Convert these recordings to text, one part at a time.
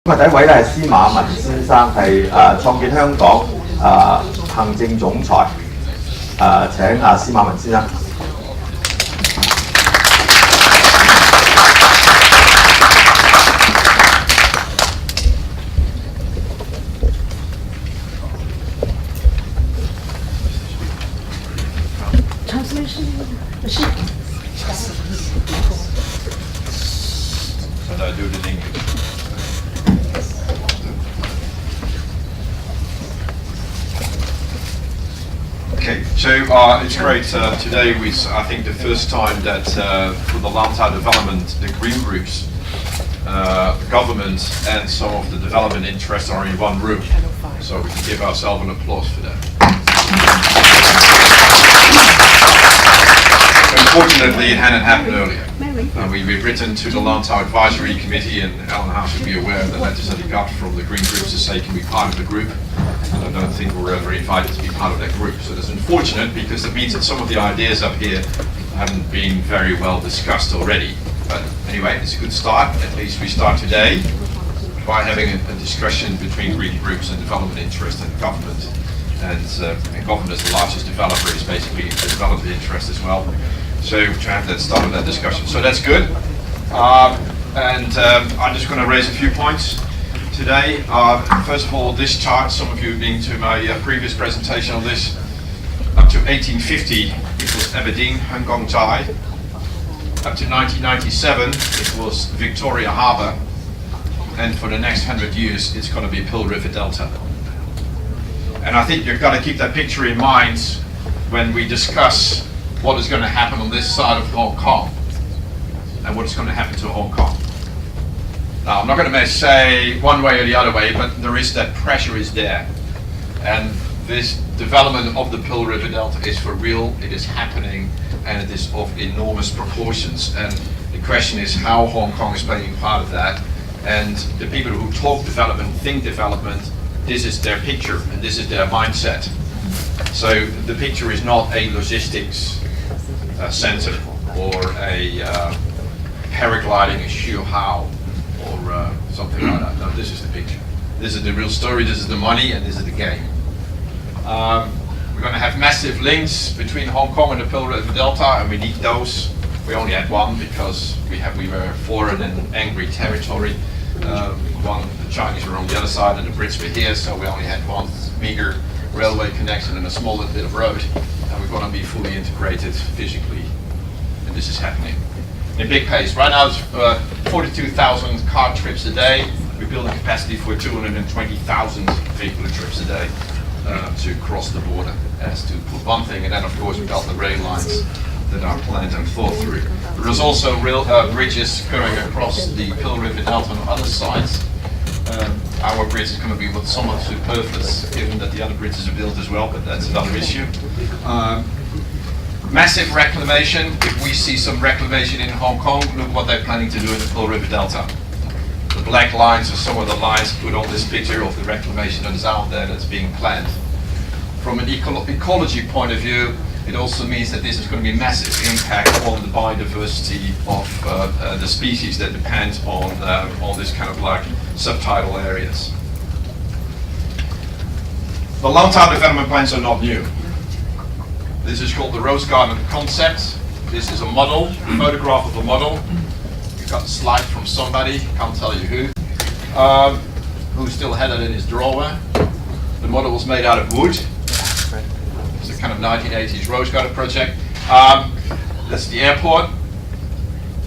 第一位咧係司馬文先生，係創建香港行政總裁。請司馬文先生。Should I do it in English? Okay, so it's great. Today I think the first time that for the Lantau Development, the green groups, government and some of the development interests are in one room. So we can give ourselves an applause for that. Unfortunately, it hadn't happened earlier. We've written to the Lantau Advisory Committee, and Alan House should be aware of the letters that he got from the green groups to say can be part of the group. I don't think we're ever invited to be part of that group. So that's unfortunate because it means that some of the ideas up here haven't been very well discussed already. But anyway, it's a good start. At least we start today by having a discussion between green groups and development interest and government. And government as the largest developer is basically the development interest as well. So to have that start of that discussion. So that's good. I'm just going to raise a few points today. First of all, this chart, some of you have been to my previous presentation on this. Up to 1850, it was Aberdeen, Hong Kong Chai. Up to 1997, it was Victoria Harbour. And for the next 100 years, it's going to be Pearl River Delta. And I think you've got to keep that picture in mind when we discuss what is going to happen on this side of Hong Kong and what is going to happen to Hong Kong. Now, I'm not going to say one way or the other way, but there is that pressure is there. And this development of the Pearl River Delta is for real, it is happening, and it is of enormous proportions. And the question is how Hong Kong is playing part of that. And the people who talk development, think development, this is their picture and this is their mindset. So the picture is not a logistics center or a paragliding in Xiuhao or something like that. No, this is the picture. This is the real story, this is the money, and this is the game. We're going to have massive links between Hong Kong and the Pearl River Delta, and we need those. We only had one because we were foreign and angry territory. The Chinese were on the other side and the Brits were here, so we only had one meager railway connection and a smaller bit of road, and we're going to be fully integrated physically, and this is happening in big pace. Right now it's 42,000 car trips a day. We're building capacity for 220,000 vehicular trips a day to cross the border, as to put one thing, and then of course we've got the rail lines that are planned and thought through. There is also bridges going across the Pearl River Delta on other sides. Our bridge is going to be somewhat superfluous given that the other bridges are built as well, but that's another issue. Massive reclamation. If we see some reclamation in Hong Kong, look what they're planning to do in the Pearl River Delta. The black lines are some of the lines put on this picture of the reclamation that is out there that's being planned. From an ecology point of view, it also means that this is going to be a massive impact on the biodiversity of the species that depend on this kind of like subtidal areas. The Lantau development plans are not new. This is called the Rose Garden concept. This is a model, a photograph of a model. We got a slide from somebody, can't tell you who still had it in his drawer. The model was made out of wood. It's a kind of 1980s Rose Garden project. That's the airport.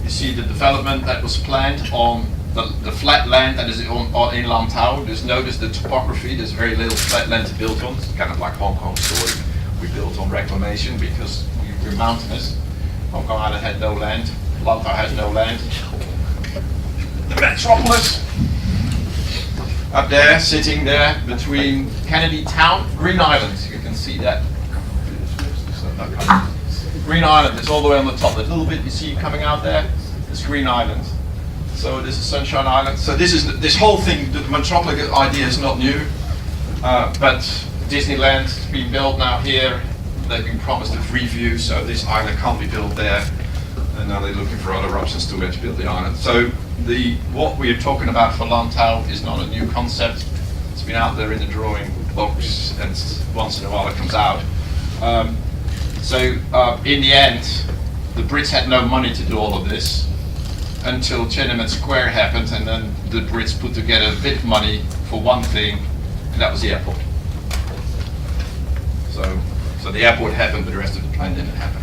You see the development that was planned on the flat land that is in Lantau. Just notice the topography. There's very little flat land to build on. It's kind of like Hong Kong story. We built on reclamation because we're mountainous. Hong Kong Island had no land. Lantau has no land. The metropolis up there, sitting there between Kennedy Town, Green Island. You can see that. Green Island is all the way on the top. That little bit you see coming out there is Green Island. So this is Sunshine Island. So this whole thing, the metropolis idea is not new, but Disneyland is being built now here. They've been promised a free view, so this island can't be built there. And now they're looking for other options to where to build the island. So what we're talking about for Lantau is not a new concept. It's been out there in the drawing books, and once in a while it comes out. In the end, the Brits had no money to do all of this until Tiananmen Square happened, and then the Brits put together a bit of money for one thing, and that was the airport. So the airport happened, but the rest of the plan didn't happen.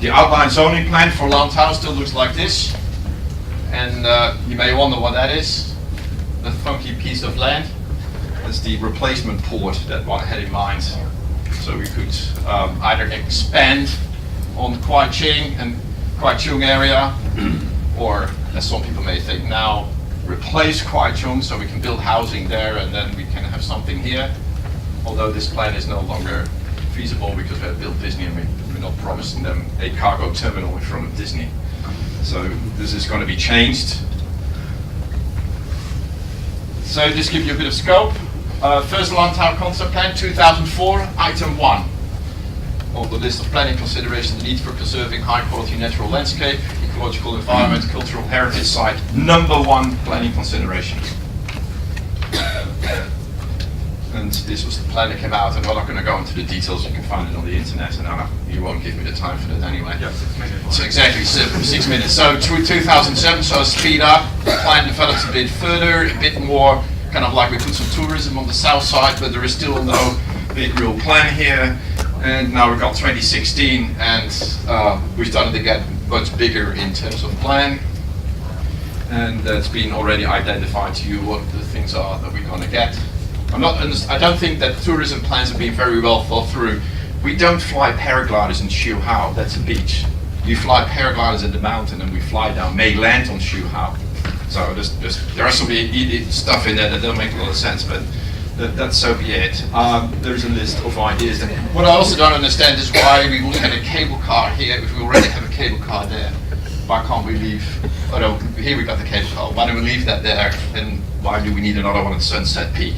The outline zoning plan for Lantau still looks like this, and you may wonder what that is. The funky piece of land. That's the replacement port that one had in mind. So we could either expand on Kwai Ching and Kwai Chung area, or as some people may think now, replace Kwai Chung so we can build housing there and then we can have something here. Although this plan is no longer feasible because we have built Disney and we're not promising them a cargo terminal in front of Disney. So this is going to be changed. So just give you a bit of scope. First Lantau concept plan, 2004, item 1 of the list of planning considerations: the need for preserving high quality natural landscape, ecological environment, cultural heritage site. Number 1 planning consideration. And this was the plan that came out, and I'm not going to go into the details, you can find it on the internet, and you won't give me the time for that anyway. Yeah, 6 minutes. So exactly, 6 minutes. So through 2007, so speed up, the plan develops a bit further, a bit more, kind of like we put some tourism on the south side, but there is still no big real plan here. And now we've got 2016, and we're starting to get much bigger in terms of plan. And that's been already identified to you what the things are that we're going to get. I don't think that tourism plans have been very well thought through. We don't fly paragliders in Siu Hao, that's a beach. You fly paragliders in the mountain, and we fly down, may land on Siu Hao. So there are some stuff in there that don't make a lot of sense, but that's so be it. There's a list of ideas. And what I also don't understand is why we would have a cable car here if we already have a cable car there. Why can't we leave? Oh no, here we got the cable car. Why don't we leave that there? And why do we need another one at Sunset Peak?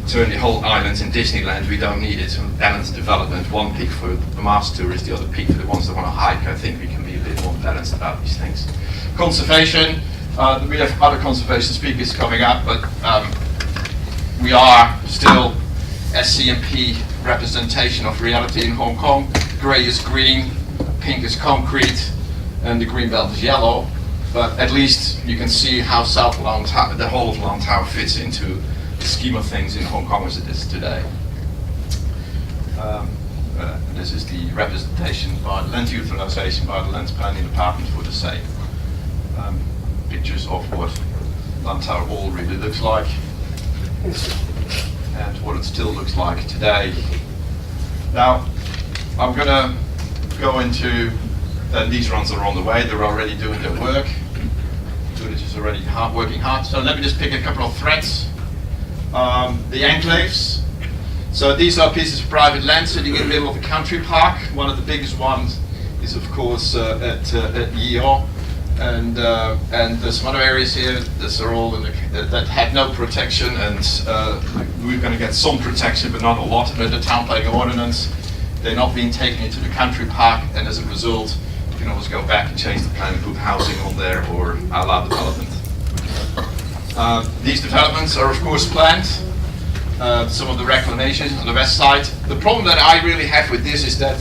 Turn the whole island in Disneyland, we don't need it. Balanced development, one peak for the mass tourists, the other peak for the ones that want to hike. I think we can be a bit more balanced about these things. Conservation, we have other conservation speakers coming up, but we are still SCMP representation of reality in Hong Kong. Grey is green, pink is concrete, and the green belt is yellow. But at least you can see how South Lantau, the whole of Lantau fits into the scheme of things in Hong Kong as it is today. This is the representation by the land utilization by the land planning department for the same. Pictures of what Lantau all really looks like and what it still looks like today. Now, I'm going to go into, these runs are on the way, they're already doing their work. Village is already working hard. So let me just pick a couple of threads. The enclaves. So these are pieces of private land sitting in the middle of a country park. One of the biggest ones is of course at Yeo, and there's some other areas here that are all in that had no protection, and we're going to get some protection, but not a lot. But the town planning ordinance, they're not being taken into the country park, and as a result, you can always go back and change the plan and put housing on there or allow development. These developments are of course planned. Some of the reclamations on the west side. The problem that I really have with this is that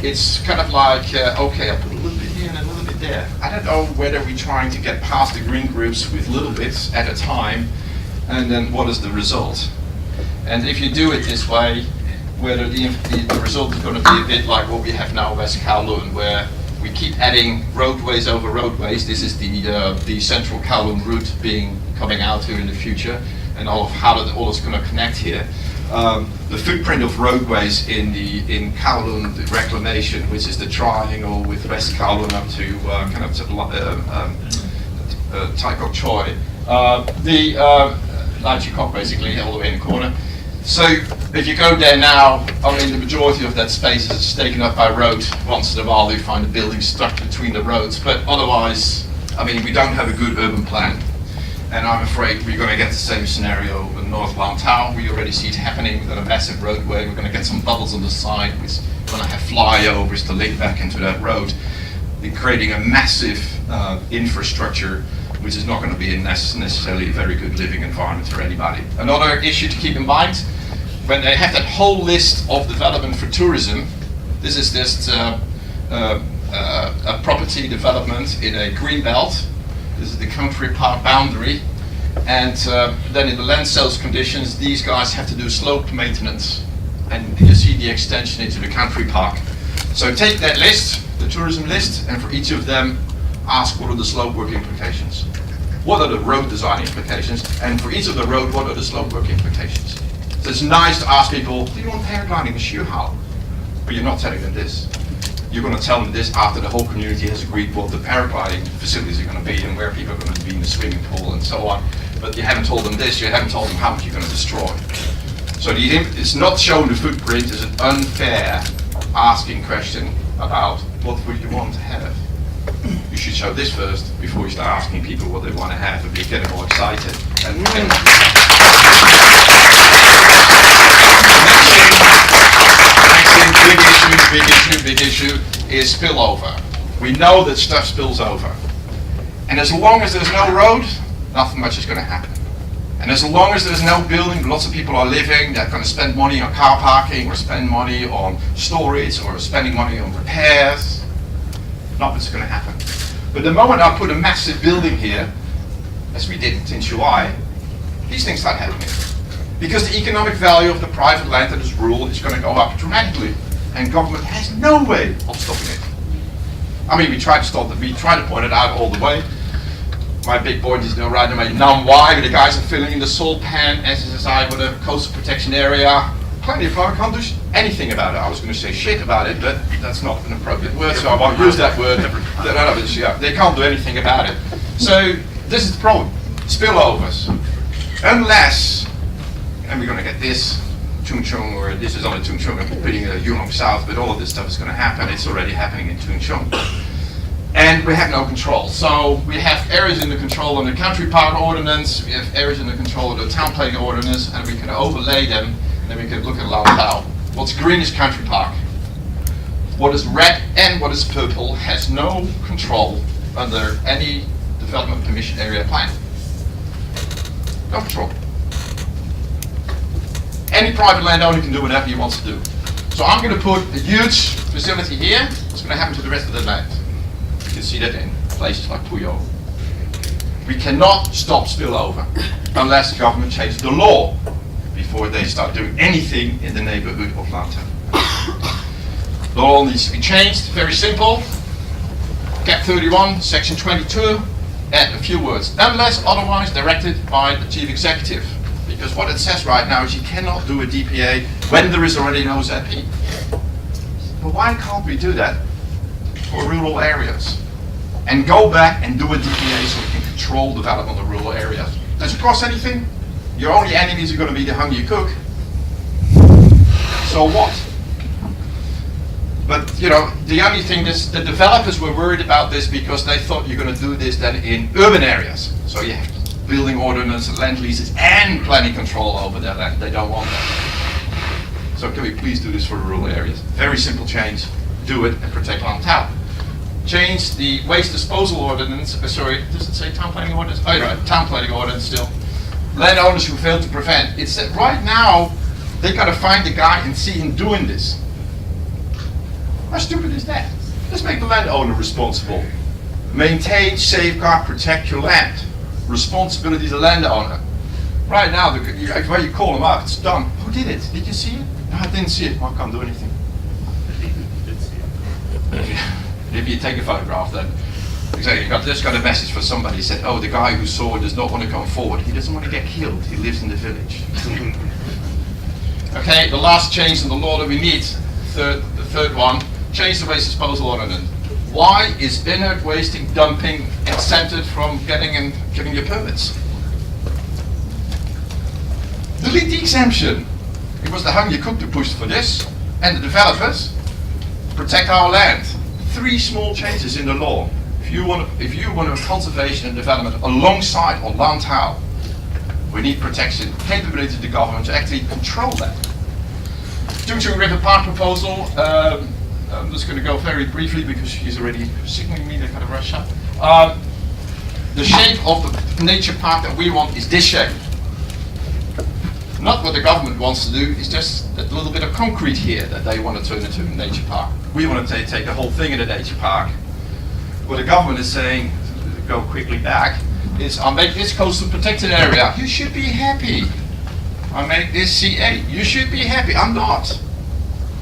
it's kind of like, okay, I put a little bit here and a little bit there. I don't know whether we're trying to get past the green groups with little bits at a time, and then what is the result? And if you do it this way, whether the result is going to be a bit like what we have now West Kowloon, where we keep adding roadways over roadways. This is the central Kowloon route coming out here in the future, and all of how all is going to connect here. The footprint of roadways in Kowloon, the reclamation, which is the triangle with West Kowloon up to kind of Tai Kok Choi, the Lai Chi Kok basically all the way in the corner. So if you go there now, I mean the majority of that space is taken up by road. Once in a while you find a building stuck between the roads, but otherwise, I mean we don't have a good urban plan. And I'm afraid we're going to get the same scenario in North Lantau. We already see it happening with a massive roadway. We're going to get some bubbles on the side. We're going to have flyovers to link back into that road. We're creating a massive infrastructure, which is not going to be necessarily a very good living environment for anybody. Another issue to keep in mind, when they have that whole list of development for tourism, this is just a property development in a green belt. This is the country park boundary, and then in the land sales conditions, these guys have to do slope maintenance, and you see the extension into the country park. So take that list, the tourism list, and for each of them, ask what are the slope work implications? What are the road design implications? And for each of the road, what are the slope work implications? So it's nice to ask people, do you want paragliding in Schuhau? But you're not telling them this. You're going to tell them this after the whole community has agreed what the paragliding facilities are going to be and where people are going to be in the swimming pool and so on. But you haven't told them this, you haven't told them how much you're going to destroy. So it's not showing the footprint is an unfair asking question about what would you want to have. You should show this first before you start asking people what they want to have and be getting all excited. And big issue is spillover. We know that stuff spills over. And as long as there's no road, nothing much is going to happen. And as long as there's no building, lots of people are living, they're going to spend money on car parking or spend money on storage or spending money on repairs. Nothing's going to happen. But the moment I put a massive building here, as we did in Shuai, these things start happening. Because the economic value of the private land that is rural is going to go up dramatically. And government has no way of stopping it. I mean, we try to stop it, we try to point it out all the way. My big point is right now why the guys are filling in the salt pan, SSSI, whatever, coastal protection area. Plenty of farm can't do anything about it. I was going to say shit about it, but that's not an appropriate word, so I won't use that word. They can't do anything about it. So this is the problem, spillovers. Unless, and we're going to get this, Tung Chung, or this is only Tung Chung, I'm putting Yulong South, but all of this stuff is going to happen. It's already happening in Tung Chung. And we have no control. So we have areas in the control of the country park ordinance, we have areas in the control of the town planning ordinance, and we can overlay them, and then we can look at Lantau. What's green is country park. What is red and what is purple has no control under any development permission area plan. No control. Any private landowner can do whatever he wants to do. So I'm going to put a huge facility here. What's going to happen to the rest of the land? You can see that in places like Puyo. We cannot stop spillover unless the government changes the law before they start doing anything in the neighborhood of Lantau. The law needs to be changed, very simple. Cap 31, section 22, add a few words. Unless otherwise directed by the chief executive. Because what it says right now is you cannot do a DPA when there is already no ZP. But why can't we do that for rural areas? And go back and do a DPA so we can control development of rural areas. Does it cost anything? Your only enemies are going to be the hungry cook. So what? But you know, the only thing is the developers were worried about this because they thought you're going to do this then in urban areas. So you have building ordinance, land leases, and planning control over their land. They don't want that. So can we please do this for the rural areas? Very simple change. Do it and protect Lantau. Change the waste disposal ordinance. Sorry, does it say town planning ordinance? Oh, right, town planning ordinance still. Landowners who fail to prevent. It's that right now they got to find the guy and see him doing this. How stupid is that? Let's make the landowner responsible. Maintain, safeguard, protect your land. Responsibility of the landowner. Right now, when you call them up, it's done. Who did it? Did you see it? No, I didn't see it. Well, I can't do anything. If you take a photograph, then exactly. Just got a message for somebody. He said, "Oh, the guy who saw it does not want to come forward. He doesn't want to get killed. He lives in the village." Okay, the last change in the law that we need, the third one, change the waste disposal ordinance. Why is inert wasting dumping exempted from getting your permits? Delete the exemption. It was the hungry cook who pushed for this, and the developers. Protect our land. 3 small changes in the law. If If you want conservation and development alongside on Lantau, we need protection capability of the government to actually control that. Tutu River Park proposal, I'm just going to go very briefly because she's already signaling me to kind of rush up. The shape of the nature park that we want is this shape. Not what the government wants to do, it's just that little bit of concrete here that they want to turn into a nature park. We want to take the whole thing in a nature park. What the government is saying, go quickly back, is I'll make this coastal protected area. You should be happy. I make this CA. You should be happy. I'm not.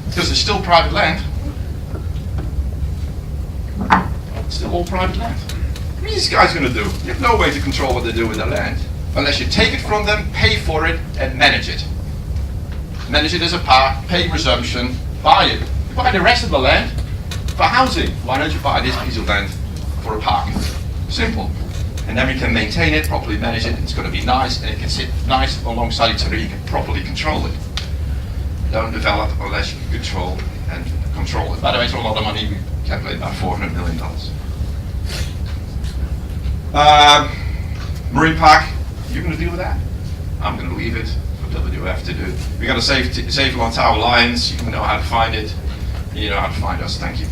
Because it's still private land. It's still all private land. What are these guys going to do? You have no way to control what they do with their land. Unless you take it from them, pay for it, and manage it. Manage it as a park, pay resumption, buy it. You buy the rest of the land for housing. Why don't you buy this piece of land for a park? Simple. And then we can maintain it, properly manage it, it's going to be nice, and it can sit nice alongside each other, you can properly control it. Don't develop unless you can control it. By the way, it's a lot of money, we calculate about $400 million. Marine Park, you're going to deal with that? I'm going to leave it for WWF to do. We got to save Lantau Alliance, you know how to find it, you know how to find us. Thank you.